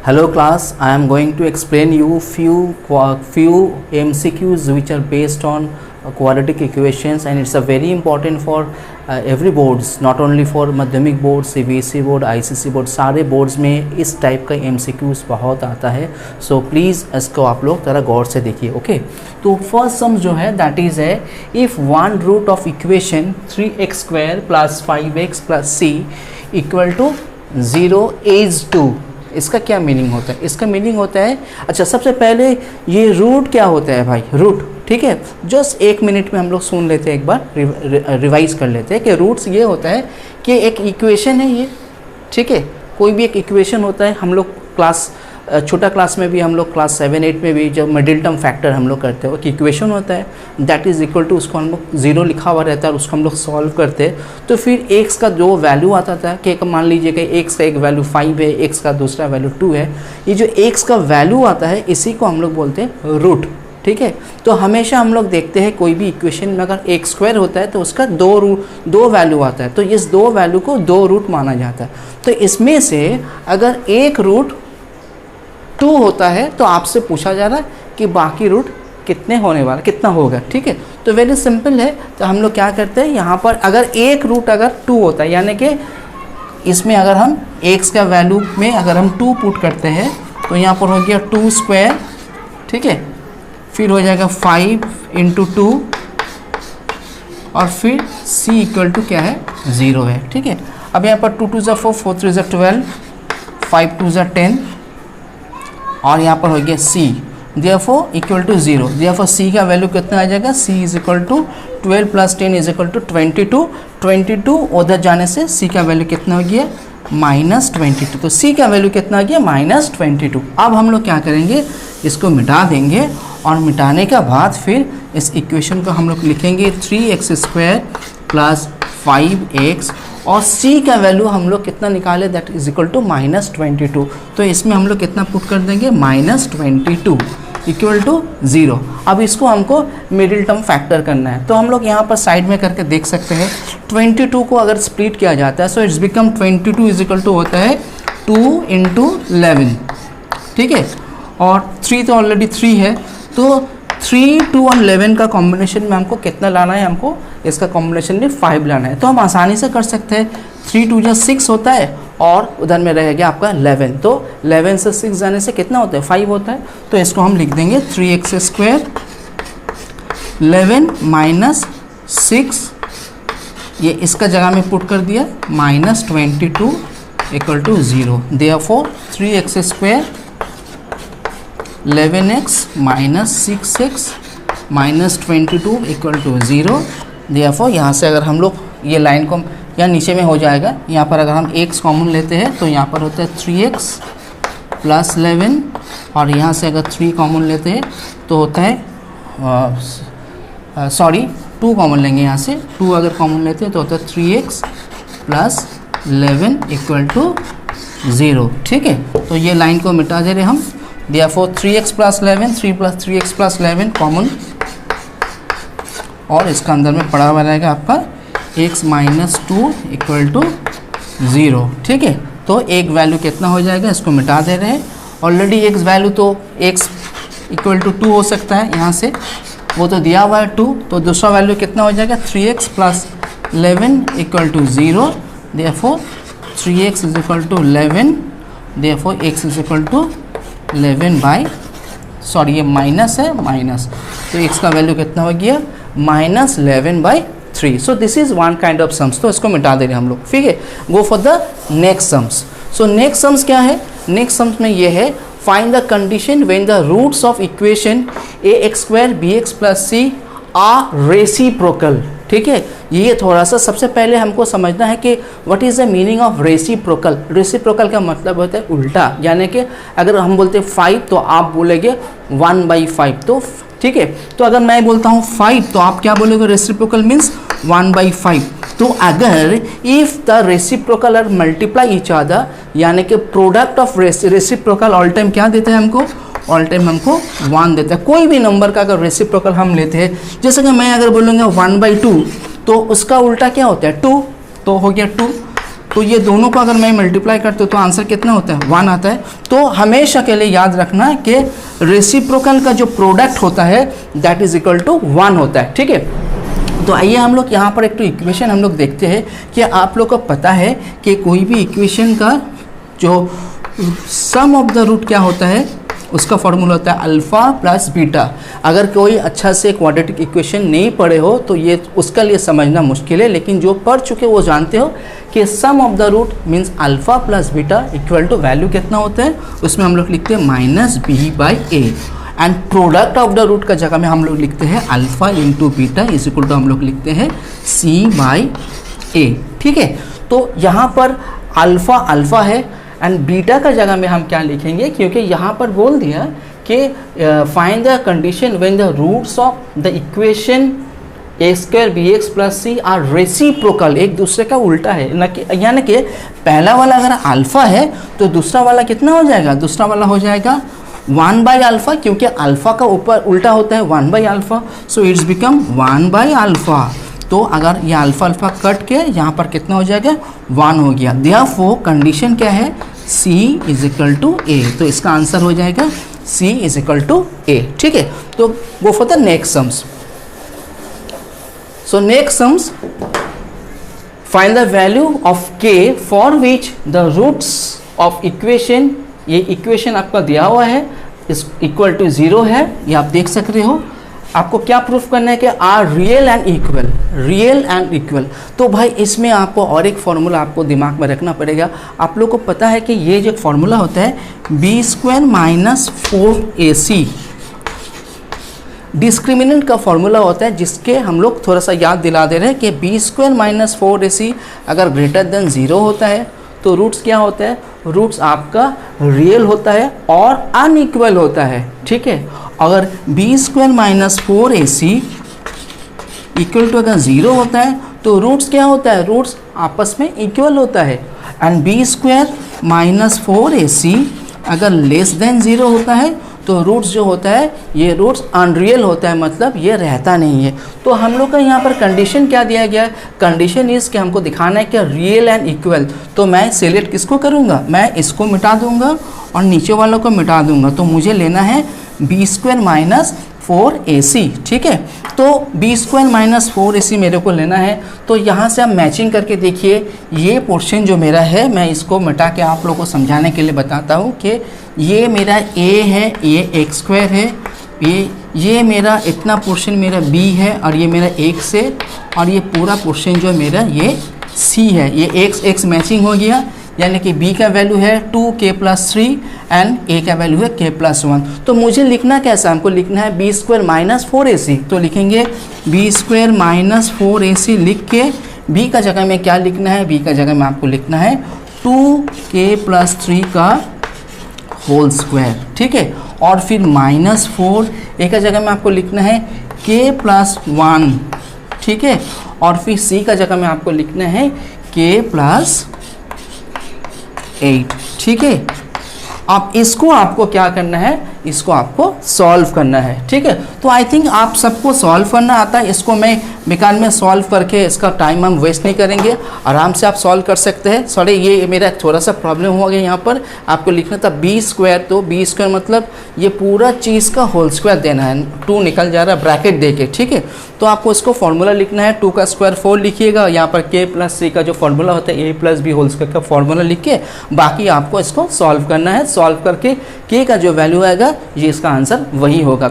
Hello class, I am going to explain you few MCQs which are based on quadratic equations, and it's a very important for every boards, not only for माध्यमिक board, CBSE board, ICC board, सारे boards में इस type का MCQs बहुत आता है. So please इसको आप लोग ज़रा गौर से देखिए. ओके, तो फर्स्ट सम जो है दैट इज़ है if one root of equation 3x² + 5x + c equal to 0 is 2. इसका क्या मीनिंग होता है? इसका मीनिंग होता है, अच्छा सबसे पहले ये रूट क्या होता है भाई? रूट, ठीक है, जस्ट 1 मिनट में हम लोग सुन लेते हैं, एक बार रिवाइज कर लेते हैं कि रूट्स ये होता है कि एक इक्वेशन है ये, ठीक है, कोई भी एक इक्वेशन होता है. हम लोग क्लास छोटा क्लास में भी, हम लोग क्लास 7-8 में भी जब मिडिल टर्म फैक्टर हम लोग करते हैं, एक इक्वेशन होता है दैट इज़ इक्वल टू, उसको हम लोग 0 लिखा हुआ रहता है और उसको हम लोग सॉल्व करते हैं. तो फिर x का जो वैल्यू आता था कि मान लीजिए कि x का एक वैल्यू 5 है, x का दूसरा वैल्यू 2 है, ये जो x का वैल्यू आता है इसी को हम लोग बोलते हैं रूट. ठीक है, तो हमेशा हम लोग देखते हैं कोई भी इक्वेशन में अगर x² होता है तो उसका दो वैल्यू आता है, तो इस 2 वैल्यू को 2 रूट माना जाता है. तो इसमें से अगर एक रूट 2 होता है तो आपसे पूछा जा रहा है कि बाकी रूट कितने होने वाला, कितना होगा. ठीक है, तो वेरी सिंपल है. तो हम लोग क्या करते हैं, यहाँ पर अगर एक रूट अगर 2 होता है, यानी कि इसमें अगर हम x का वैल्यू में अगर हम 2 पुट करते हैं तो यहाँ पर हो गया 2², ठीक है, फिर हो जाएगा 5 × 2 और फिर c इक्वल टू क्या है, 0 है. ठीक है, अब यहाँ पर 2 × 2 = 4, 4 × 3 = 12, 5 × 2 = 10 और यहाँ पर हो गया c, therefore equal to 0. therefore c का वैल्यू कितना आ जाएगा, c is equal to 12 + 10 is equal to 22. 22 उधर जाने से c का वैल्यू कितना हो गया, -22. तो c का वैल्यू कितना आ गया, -22. अब हम लोग क्या करेंगे, इसको मिटा देंगे और मिटाने के बाद फिर इस इक्वेशन को हम लोग लिखेंगे 3x² + 5x और c का वैल्यू हम लोग कितना निकाले, दैट इज इक्वल टू -22. तो इसमें हम लोग कितना पुट कर देंगे, -22 इक्वल टू 0. अब इसको हमको मिडिल टर्म फैक्टर करना है, तो हम लोग यहाँ पर साइड में करके देख सकते हैं. 22 को अगर स्प्लिट किया जाता है so it's become 22 is equal to होता है 2 × 11. ठीक है, और 3 तो ऑलरेडी 3 है, तो 3, 2 और 11 का कॉम्बिनेशन में हमको कितना लाना है, हमको इसका कॉम्बिनेशन में 5 लाना है. तो हम आसानी से कर सकते हैं. 3 × 2 = 6 होता है और उधर में रहेगा आपका 11, तो 11 से 6 जाने से कितना होता है, 5 होता है. तो इसको हम लिख देंगे 3x² 11 - 6, ये इसका जगह में पुट कर दिया, -22 equal to 0. Therefore 3x² 11x - 6x -22 equal to 0. Therefore यहाँ से अगर हम लोग ये लाइन को यहाँ नीचे में हो जाएगा, यहाँ पर अगर हम x कॉमन लेते हैं तो यहाँ पर होता है 3x + 11 और यहाँ से अगर 3 कॉमन लेते हैं तो होता है 2 कॉमन लेंगे, यहाँ से 2 अगर कॉमन लेते हैं तो होता है 3x + 11 इक्वल टू 0. ठीक है, तो ये लाइन को मिटा दे रहे हम. Therefore 3x + 11, 3 + 3x + 11 कॉमन और इसका अंदर में पड़ा हुआ रहेगा आपका x - 2 इक्वल टू 0. ठीक है, तो एक वैल्यू कितना हो जाएगा, इसको मिटा दे रहे हैं. ऑलरेडी x वैल्यू तो x इक्वल टू 2 हो सकता है, यहाँ से वो तो दिया हुआ है 2, तो दूसरा वैल्यू कितना हो जाएगा, 3x + 11 equal to 0. Therefore 3x is equal to 11. Therefore x is equal to 11 ये माइनस है, माइनस, तो x का वैल्यू कितना हो गया, -11/3. So this is one kind of sums. तो इसको मिटा दे रहे हैं हम लोग. ठीक है, go for the next sums. So next sums क्या है, नेक्स्ट सम्स में ये है find the condition when the roots of equation ax² bx + c are reciprocal. ठीक है, ये थोड़ा सा सबसे पहले हमको समझना है कि what is the meaning of reciprocal. Reciprocal का मतलब होता है उल्टा, यानी कि अगर हम बोलते हैं 5 तो आप बोलेंगे 1/5. तो ठीक है, तो अगर मैं बोलता हूँ 5 तो आप क्या बोलोगे, रेसिप्रोकल मीन्स 1/5. तो अगर if the reciprocal are multiply each other, यानी कि product of reciprocal all time क्या देते हैं हमको, ऑल टाइम हमको 1 देता है. कोई भी नंबर का अगर रेसिप्रोकल हम लेते हैं, जैसे कि मैं अगर बोलूँगा 1/2 तो उसका उल्टा क्या होता है, 2, तो हो गया 2. तो ये दोनों को अगर मैं मल्टीप्लाई करता हूँ तो आंसर कितना होता है 1 आता है। तो हमेशा के लिए याद रखना कि रेसिप्रोकल का जो प्रोडक्ट होता है दैट इज इक्वल टू 1 होता है, ठीक है। तो आइए हम लोग यहाँ पर एक तो इक्वेशन हम लोग देखते हैं कि आप लोग को पता है कि कोई भी इक्वेशन का जो सम ऑफ द रूट क्या होता है, उसका फॉर्मूला होता है अल्फ़ा प्लस बीटा। अगर कोई अच्छा से क्वाड्रेटिक इक्वेशन नहीं पढ़े हो तो ये उसका लिए समझना मुश्किल है, लेकिन जो पढ़ चुके वो जानते हो कि sum of the root means alpha plus beta equal to value कितना होता है, उसमें हम लोग लिखते हैं minus B by A. And product of the root का जगह में हम लोग लिखते हैं alpha into beta is equal to हम लोग लिखते हैं सी बाई ए, ठीक है। तो यहाँ पर अल्फ़ा अल्फ़ा है एंड बीटा का जगह में हम क्या लिखेंगे, क्योंकि यहाँ पर बोल दिया कि find the condition when the roots of the equation a square b x plus c are reciprocal, एक दूसरे का उल्टा है न कि, यानी कि पहला वाला अगर अल्फ़ा है तो दूसरा वाला कितना हो जाएगा, दूसरा वाला हो जाएगा 1 बाई अल्फ़ा, क्योंकि अल्फ़ा का ऊपर उल्टा होता है 1 by alpha, so it's become 1 by alpha. तो अगर ये अल्फ़ा अल्फ़ा कट के यहाँ पर कितना हो जाएगा 1 हो गया। देयरफॉर कंडीशन क्या है, C is equal to a, तो इसका आंसर हो जाएगा C is equal to a, ठीक है। तो go for the next sums. So next sums, find the value of k for which the roots of equation, ये इक्वेशन आपका दिया हुआ है इस इक्वल टू 0 है, ये आप देख सक रहे हो। आपको क्या प्रूफ करना है कि are real and equal, real and equal. तो भाई इसमें आपको और एक फार्मूला आपको दिमाग में रखना पड़ेगा। आप लोग को पता है कि ये जो फार्मूला होता है b square minus 4ac discriminant का फॉर्मूला होता है, जिसके हम लोग थोड़ा सा याद दिला दे रहे हैं कि बी स्क्वायर माइनस 4ac अगर ग्रेटर देन 0 होता है तो रूट्स क्या होता है, रूट्स आपका रियल होता है और अनइक्वल होता है, ठीक है। अगर b square minus 4ac equal to अगर 0 होता है तो रूट्स क्या होता है, रूट्स आपस में इक्वल होता है। And B square minus 4ac अगर लेस देन 0 होता है तो रूट्स जो होता है ये रूट्स अनरियल होता है, मतलब ये रहता नहीं है। तो हम लोग का यहाँ पर कंडीशन क्या दिया गया है, कंडीशन इस कि हमको दिखाना है कि रियल एंड इक्वल। तो मैं सिलेक्ट किसको करूँगा, मैं इसको मिटा दूंगा और नीचे वालों को मिटा दूंगा। तो मुझे लेना है बी स्क्वायर माइनस 4ac, ठीक है। तो बी स्क्वायर माइनस 4ac मेरे को लेना है। तो यहाँ से आप मैचिंग करके देखिए, ये पोर्शन जो मेरा है मैं इसको मिटा के आप लोगों को समझाने के लिए बताता हूँ कि ये मेरा a है, ये एक्स स्क्वायर है, ये मेरा इतना पोर्शन मेरा b है और ये मेरा x है, और ये पूरा पोर्शन जो मेरा ये c है। ये x मैचिंग हो गया, यानी कि b का वैल्यू है 2k+3 एंड a का वैल्यू है k+1। तो मुझे लिखना कैसा, हमको लिखना है बी स्क्वायर माइनस 4ac। तो लिखेंगे बी स्क्वायर माइनस 4ac लिख के b का जगह में क्या लिखना है, b का जगह में आपको लिखना है 2k+3 का होल स्क्वायर, ठीक है। और फिर माइनस 4 a का जगह में आपको लिखना है k+1, ठीक है। और फिर c का जगह में आपको लिखना है k+8, ठीक है। अब इसको आपको क्या करना है, इसको आपको सॉल्व करना है, ठीक है। तो आई थिंक आप सबको सॉल्व करना आता है। इसको मैं बेकार में सॉल्व करके इसका टाइम हम वेस्ट नहीं करेंगे, आराम से आप सॉल्व कर सकते हैं। सॉरी, ये मेरा थोड़ा सा प्रॉब्लम हो गया, यहाँ पर आपको लिखना था बी स्क्वायर। तो बी स्क्वायर मतलब ये पूरा चीज़ का होल स्क्वायर देना है, 2 निकल जा रहा है ब्रैकेट दे के, ठीक है। तो आपको इसको फॉर्मूला लिखना है, 2 का स्क्वायर 4 लिखिएगा, यहाँ पर k+3 का जो फॉर्मूला होता है a+b होल स्क्वायर का फॉर्मूला लिख के बाकी आपको इसको सॉल्व करना है। सॉल्व करके k का जो वैल्यू आएगा ये इसका आंसर वही होगा।